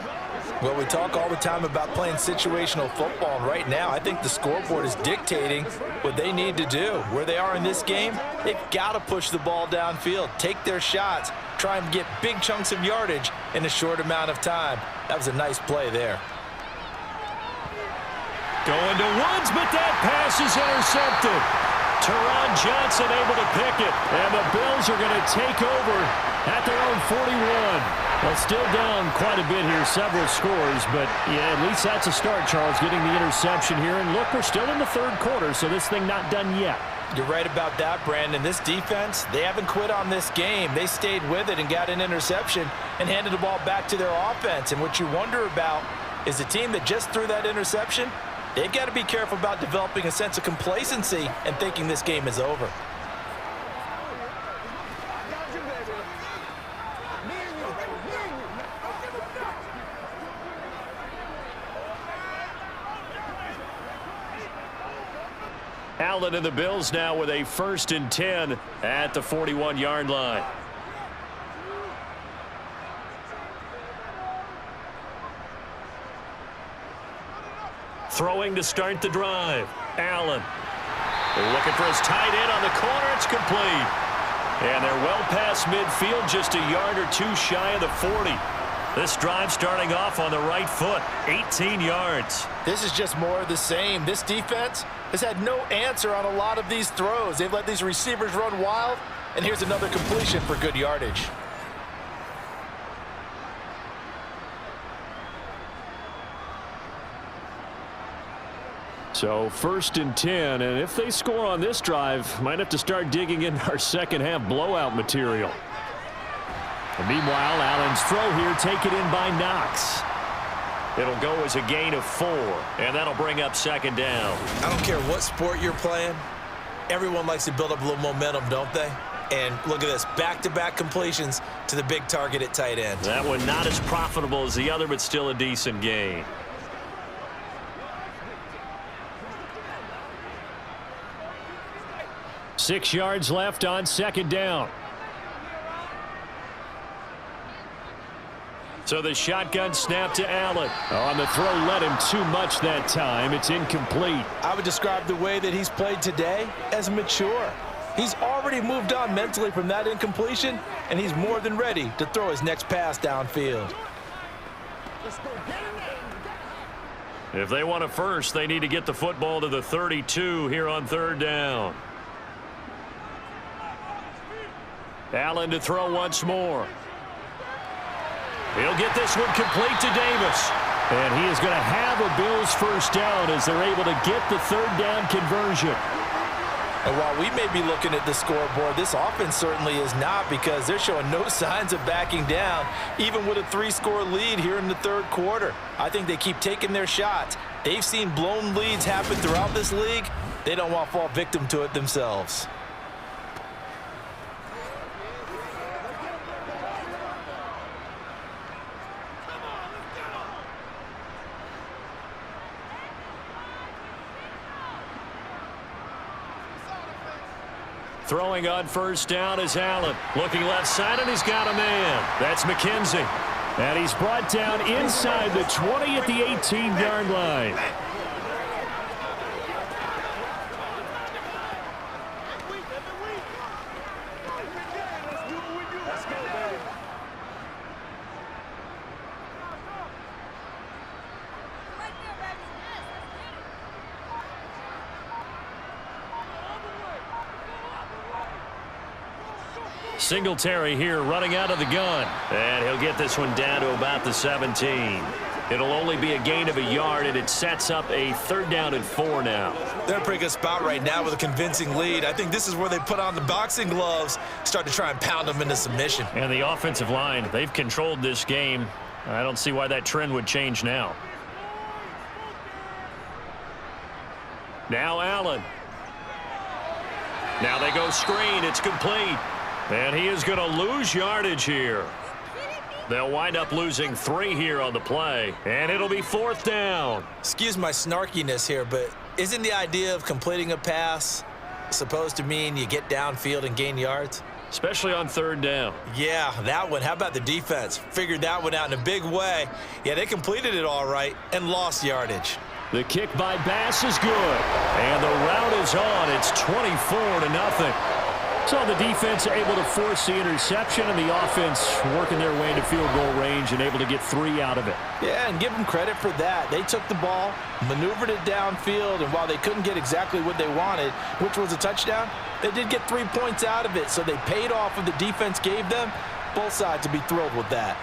Well, we talk all the time about playing situational football, and right now I think the scoreboard is dictating what they need to do. Where they are in this game, they've got to push the ball downfield, take their shots, try and get big chunks of yardage in a short amount of time. That was a nice play there. Going to Woods, but that pass is intercepted. Teron Johnson able to pick it, and the Bills are going to take over at their own 41. Well, still down quite a bit here, several scores, but yeah, at least that's a start, Charles, getting the interception here. And look, we're still in the third quarter, so this thing not done yet. You're right about that, Brandon. This defense, they haven't quit on this game. They stayed with it and got an interception and handed the ball back to their offense. And what you wonder about is the team that just threw that interception, they've got to be careful about developing a sense of complacency and thinking this game is over. Allen and the Bills now with a 1st and 10 at the 41-yard line. Throwing to start the drive. Allen. Looking for his tight end on the corner. It's complete. And they're well past midfield, just a yard or two shy of the 40. This drive starting off on the right foot, 18 yards. This is just more of the same. This defense has had no answer on a lot of these throws. They've let these receivers run wild, and here's another completion for good yardage. So 1st and 10, and if they score on this drive, might have to start digging in our second half blowout material. And meanwhile, Allen's throw here taken in by Knox. It'll go as a gain of 4, and that'll bring up second down. I don't care what sport you're playing. Everyone likes to build up a little momentum, don't they? And look at this, back-to-back completions to the big target at tight end. That one not as profitable as the other, but still a decent gain. Six yards left on second down. So the shotgun snap to Allen. On the throw, led him too much that time. It's incomplete. I would describe the way that he's played today as mature. He's already moved on mentally from that incompletion, and he's more than ready to throw his next pass downfield. If they want a first, they need to get the football to the 32 here on third down. Allen to throw once more. He'll get this one complete to Davis. And he is going to have a Bills first down as they're able to get the third down conversion. And while we may be looking at the scoreboard, this offense certainly is not, because they're showing no signs of backing down, even with a 3-score lead here in the third quarter. I think they keep taking their shots. They've seen blown leads happen throughout this league. They don't want to fall victim to it themselves. Throwing on first down is Allen. Looking left side, and he's got a man. That's McKenzie. And he's brought down inside the 20 at the 18-yard line. Singletary here running out of the gun. And he'll get this one down to about the 17. It'll only be a gain of a yard, and it sets up a 3rd down and 4 now. They're in a pretty good spot right now with a convincing lead. I think this is where they put on the boxing gloves, start to try and pound them into submission. And the offensive line, they've controlled this game. I don't see why that trend would change now. Now Allen. Now they go screen. It's complete. And he is going to lose yardage here. They'll wind up losing 3 here on the play. And it'll be 4th down. Excuse my snarkiness here, but isn't the idea of completing a pass supposed to mean you get downfield and gain yards? Especially on 3rd down. Yeah, that one. How about the defense? Figured that one out in a big way. Yeah, they completed it all right and lost yardage. The kick by Bass is good. And the route is on. It's 24-0. So the defense able to force the interception, and the offense working their way into field goal range and able to get 3 out of it. Yeah, and give them credit for that. They took the ball, maneuvered it downfield, and while they couldn't get exactly what they wanted, which was a touchdown, they did get 3 points out of it. So they paid off what the defense gave them. Both sides will be thrilled with that.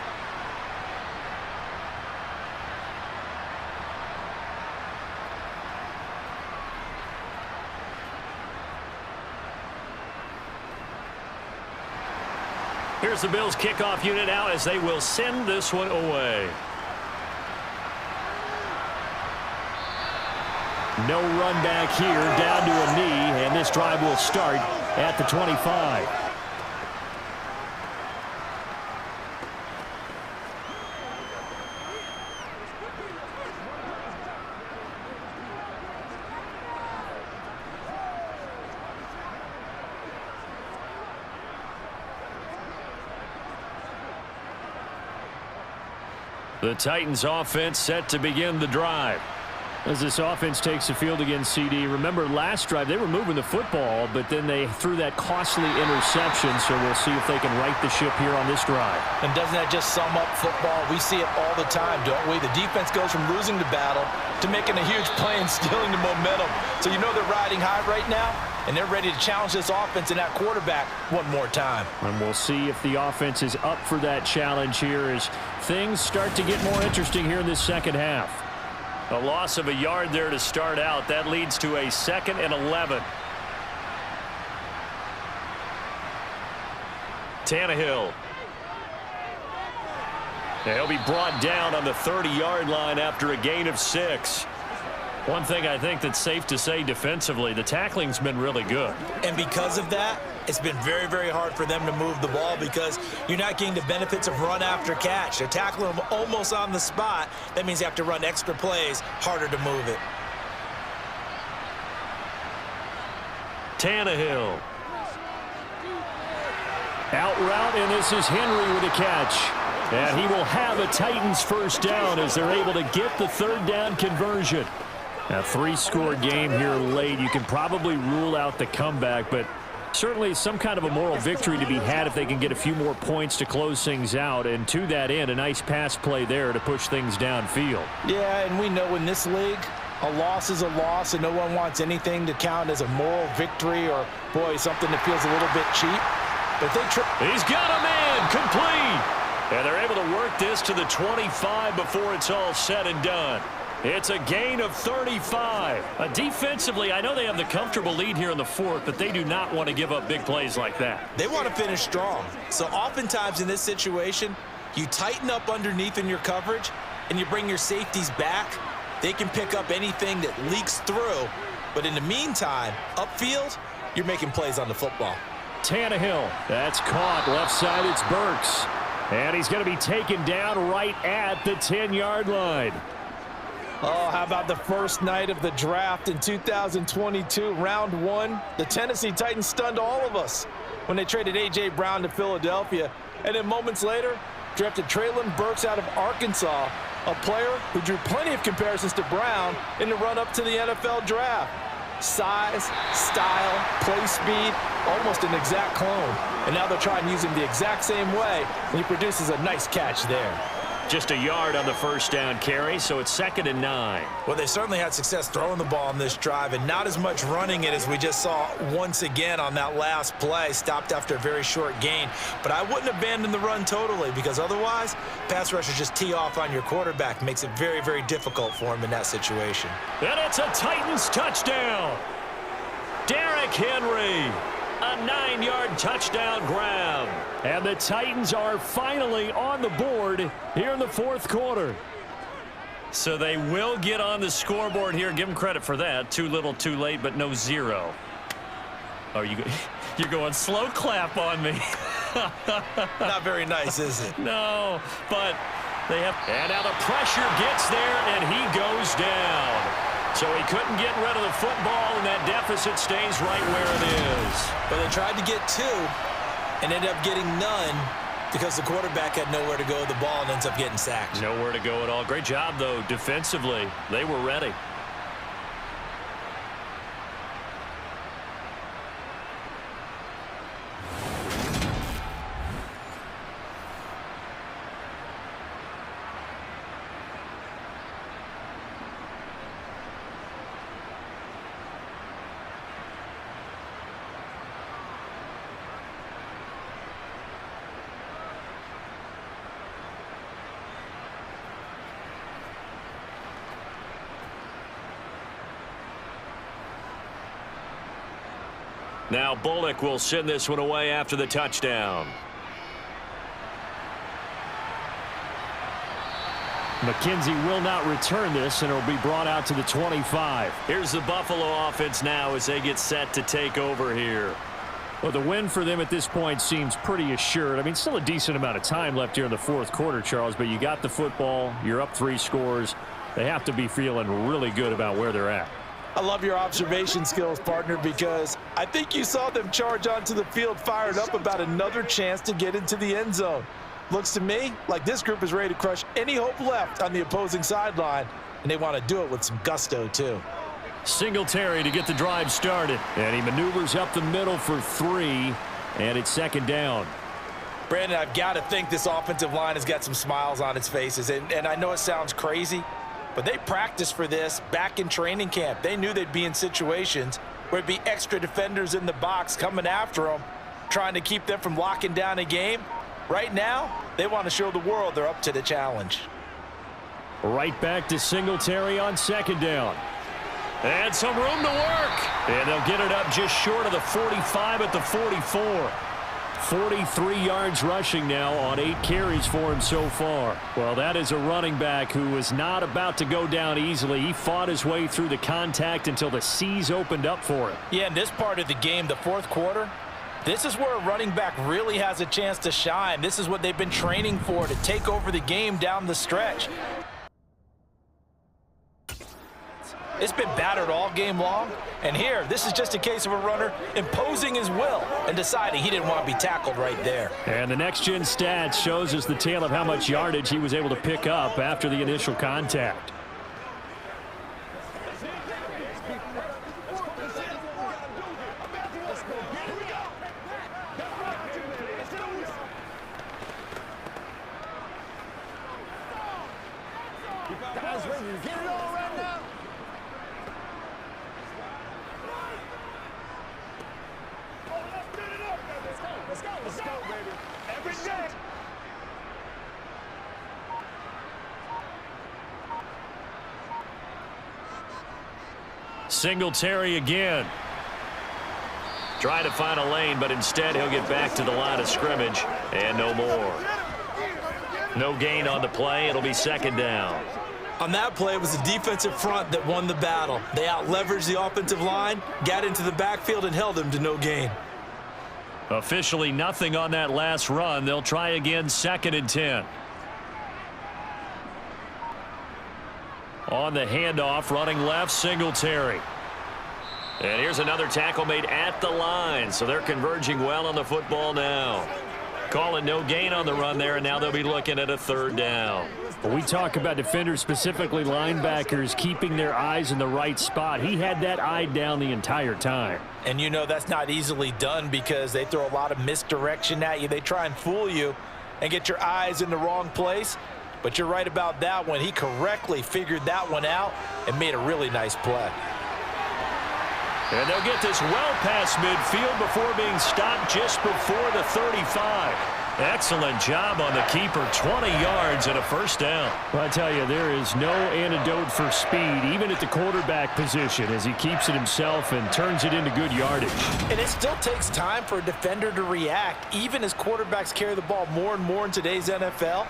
Here's the Bills kickoff unit out as they will send this one away. No run back here, down to a knee, and this drive will start at the 25. The Titans offense set to begin the drive. As this offense takes the field against CD, remember last drive they were moving the football, but then they threw that costly interception, so we'll see if they can right the ship here on this drive. And doesn't that just sum up football? We see it all the time, don't we? The defense goes from losing the battle to making a huge play and stealing the momentum. So you know they're riding high right now, and they're ready to challenge this offense and that quarterback one more time. And we'll see if the offense is up for that challenge here as things start to get more interesting here in this second half. A loss of a yard there to start out. That leads to a 2nd and 11. Tannehill. He'll be brought down on the 30-yard line after a gain of 6. One thing I think that's safe to say defensively, the tackling's been really good. And because of that, it's been very, very hard for them to move the ball because you're not getting the benefits of run after catch. They're tackling them almost on the spot. That means you have to run extra plays, harder to move it. Tannehill. Out route, and this is Henry with a catch. And he will have a Titans first down as they're able to get the 3rd down conversion. A 3-score game here late. You can probably rule out the comeback, but certainly some kind of a moral victory to be had if they can get a few more points to close things out. And to that end, a nice pass play there to push things downfield. Yeah, and we know in this league, a loss is a loss, and no one wants anything to count as a moral victory or, boy, something that feels a little bit cheap. But he's got a man, complete. And they're able to work this to the 25 before it's all said and done. It's a gain of 35. Defensively, I know they have the comfortable lead here in the fourth, but they do not want to give up big plays like that. They want to finish strong. So oftentimes in this situation, you tighten up underneath in your coverage and you bring your safeties back. They can pick up anything that leaks through. But in the meantime, upfield, you're making plays on the football. Tannehill, that's caught. Left side, it's Burks. And he's going to be taken down right at the 10-yard line. Oh, how about the first night of the draft in 2022, round one? The Tennessee Titans stunned all of us when they traded A.J. Brown to Philadelphia. And then moments later, drafted Treylon Burks out of Arkansas, a player who drew plenty of comparisons to Brown in the run-up to the NFL draft. Size, style, play speed, almost an exact clone. And now they're trying to use him the exact same way, and he produces a nice catch there. Just a yard on the first down carry, so it's 2nd and 9. Well, they certainly had success throwing the ball on this drive and not as much running it as we just saw once again on that last play. Stopped after a very short gain. But I wouldn't abandon the run totally, because otherwise, pass rushers just tee off on your quarterback. Makes it very, very difficult for him in that situation. And it's a Titans touchdown. Derrick Henry. A 9-yard touchdown grab. And the Titans are finally on the board here in the fourth quarter. So they will get on the scoreboard here. Give them credit for that. Too little, too late, but no 0. Oh, you're going slow clap on me. Not very nice, is it? No, but they have. And now the pressure gets there, and he goes down. So he couldn't get rid of the football, and that deficit stays right where it is. But they tried to get 2 and ended up getting none because the quarterback had nowhere to go with the ball and ends up getting sacked. Nowhere to go at all. Great job, though, defensively. They were ready. Now Bullock will send this one away after the touchdown. McKenzie will not return this, and it'll be brought out to the 25. Here's the Buffalo offense now as they get set to take over here. Well, the win for them at this point seems pretty assured. I mean, still a decent amount of time left here in the fourth quarter, Charles, but you got the football. You're up 3 scores. They have to be feeling really good about where they're at. I love your observation skills, partner, because I think you saw them charge onto the field fired up about another chance to get into the end zone. Looks to me like this group is ready to crush any hope left on the opposing sideline, and they want to do it with some gusto, too. Singletary to get the drive started, and he maneuvers up the middle for 3, and it's 2nd down. Brandon, I've got to think this offensive line has got some smiles on its faces, and I know it sounds crazy, but they practiced for this back in training camp. They knew they'd be in situations where there'd be extra defenders in the box coming after them, trying to keep them from locking down a game. Right now, they want to show the world they're up to the challenge. Right back to Singletary on 2nd down. And some room to work. And they'll get it up just short of the 45 at the 44. 43 yards rushing now on 8 carries for him so far. Well, that is a running back who was not about to go down easily. He fought his way through the contact until the seas opened up for him. Yeah, in this part of the game, the fourth quarter, this is where a running back really has a chance to shine. This is what they've been training for, to take over the game down the stretch. It's been battered all game long, and here, this is just a case of a runner imposing his will and deciding he didn't want to be tackled right there. And the next-gen stats shows us the tale of how much yardage he was able to pick up after the initial contact. Guys, ready to get it on right now? Let's go, baby. Every day. Singletary again. Trying to find a lane, but instead he'll get back to the line of scrimmage, and no more. No gain on the play. It'll be second down. On that play, it was the defensive front that won the battle. They out-leveraged the offensive line, got into the backfield, and held him to no gain. Officially nothing on that last run. They'll try again, 2nd and 10. On the handoff, running left, Singletary. And here's another tackle made at the line, so they're converging well on the football now. Calling no gain on the run there, and now they'll be looking at a 3rd down. When we talk about defenders, specifically linebackers, keeping their eyes in the right spot, he had that eye down the entire time. And you know that's not easily done because they throw a lot of misdirection at you. They try and fool you and get your eyes in the wrong place. But you're right about that one. He correctly figured that one out and made a really nice play. And they'll get this well past midfield before being stopped just before the 35. Excellent job on the keeper. 20 yards and a 1st down. Well, I tell you, there is no antidote for speed, even at the quarterback position, as he keeps it himself and turns it into good yardage. And it still takes time for a defender to react. Even as quarterbacks carry the ball more and more in today's NFL,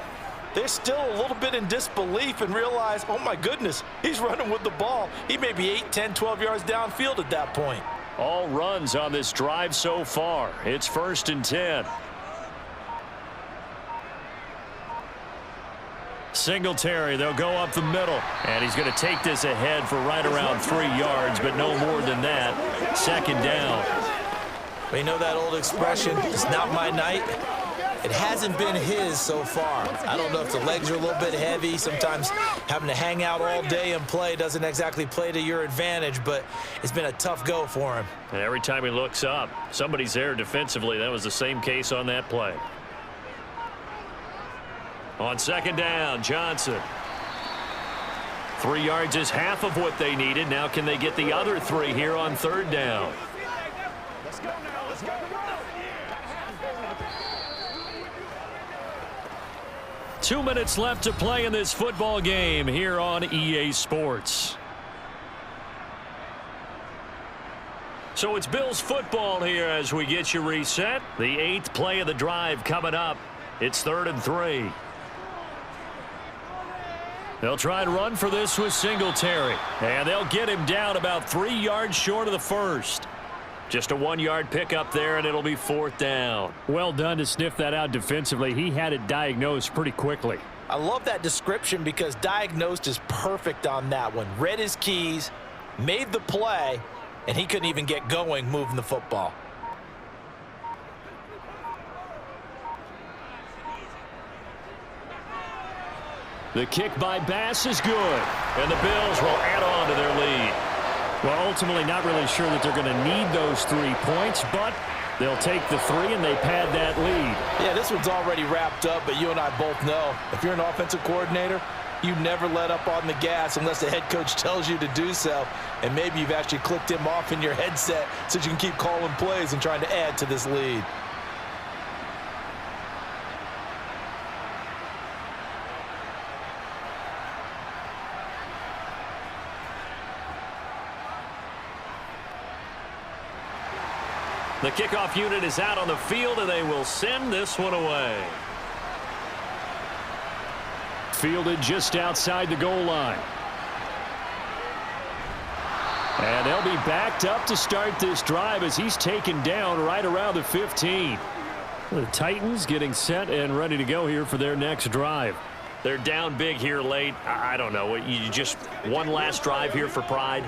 they're still a little bit in disbelief and realize, oh my goodness, he's running with the ball. He may be 8, 10, 12 yards downfield at that point. All runs on this drive so far. It's 1st and 10. Singletary, they'll go up the middle. And he's going to take this ahead for right around 3 yards, but no more than that. 2nd down. We know that old expression, it's not my night. It hasn't been his so far. I don't know if the legs are a little bit heavy. Sometimes having to hang out all day and play doesn't exactly play to your advantage, but it's been a tough go for him. And every time he looks up, somebody's there defensively. That was the same case on that play. On 2nd down, Johnson. 3 yards is half of what they needed. Now can they get the other 3 here on 3rd down? Let's go now. Let's go. 2 minutes left to play in this football game here on EA Sports. So it's Bills football here as we get you reset. The 8th play of the drive coming up. It's 3rd and 3. They'll try and run for this with Singletary. And they'll get him down about 3 yards short of the 1st. Just a 1-yard pickup there, and it'll be 4th down. Well done to sniff that out defensively. He had it diagnosed pretty quickly. I love that description because diagnosed is perfect on that one. Read his keys, made the play, and he couldn't even get going moving the football. The kick by Bass is good, and the Bills will add on to their lead. Well, ultimately not really sure that they're going to need those 3 points, but they'll take the 3 and they pad that lead. Yeah, this one's already wrapped up, but you and I both know if you're an offensive coordinator, you never let up on the gas unless the head coach tells you to do so. And maybe you've actually clicked him off in your headset so you can keep calling plays and trying to add to this lead. The kickoff unit is out on the field, and they will send this one away. Fielded just outside the goal line. And they'll be backed up to start this drive as he's taken down right around the 15. The Titans getting set and ready to go here for their next drive. They're down big here late. I don't know. You just one last drive here for pride?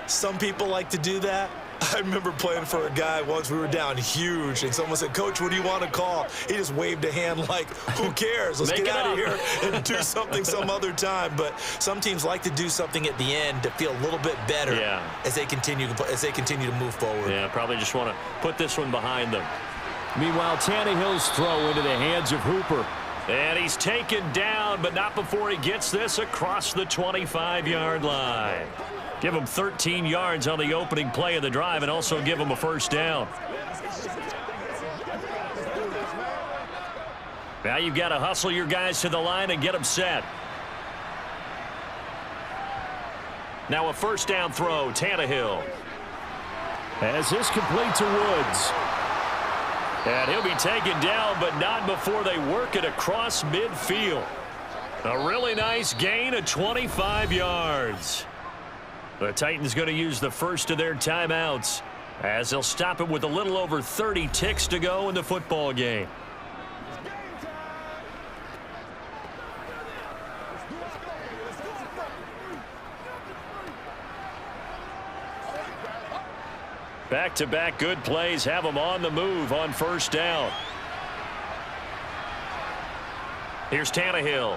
Some people like to do that. I remember playing for a guy once. We were down huge, and someone said, "Coach, what do you want to call?" He just waved a hand like, who cares? Let's get out of here and do something some other time. But some teams like to do something at the end to feel a little bit better as they continue to move forward. Yeah, probably just want to put this one behind them. Meanwhile, Tannehill's throw into the hands of Hooper. And he's taken down, but not before he gets this across the 25-yard line. Give him 13 yards on the opening play of the drive and also give him a 1st down. Now you've got to hustle your guys to the line and get them set. Now a first down throw, Tannehill. As this complete to Woods. And he'll be taken down, but not before they work it across midfield. A really nice gain of 25 yards. The Titans going to use the first of their timeouts as they'll stop it with a little over 30 ticks to go in the football game. Back-to-back good plays have them on the move on first down. Here's Tannehill.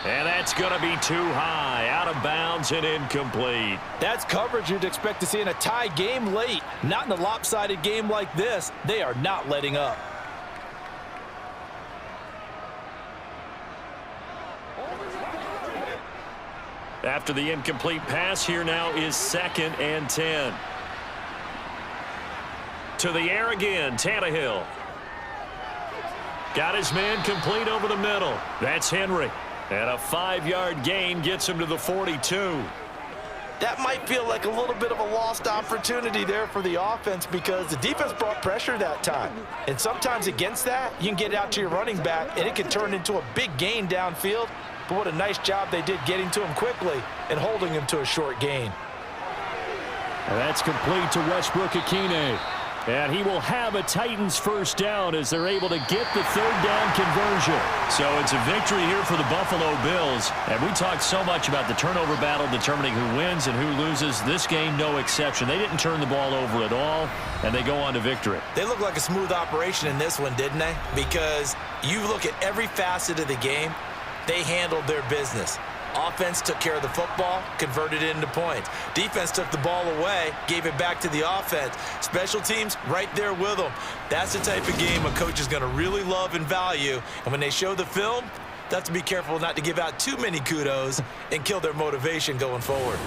And that's going to be too high, out of bounds and incomplete. That's coverage you'd expect to see in a tie game late. Not in a lopsided game like this. They are not letting up. After the incomplete pass, here now is 2nd and 10. To the air again, Tannehill. Got his man complete over the middle. That's Henry. And a 5-yard gain gets him to the 42. That might feel like a little bit of a lost opportunity there for the offense because the defense brought pressure that time. And sometimes against that, you can get out to your running back, and it can turn into a big gain downfield. But what a nice job they did getting to him quickly and holding him to a short gain. And that's complete to Westbrook-Ikhine. And he will have a Titans first down as they're able to get the third down conversion. So it's a victory here for the Buffalo Bills. And we talked so much about the turnover battle determining who wins and who loses. This game, no exception. They didn't turn the ball over at all, and they go on to victory. They look like a smooth operation in this one, didn't they? Because you look at every facet of the game, they handled their business. Offense took care of the football, converted it into points. Defense took the ball away, gave it back to the offense. Special teams right there with them. That's the type of game a coach is going to really love and value. And when they show the film, they have to be careful not to give out too many kudos and kill their motivation going forward.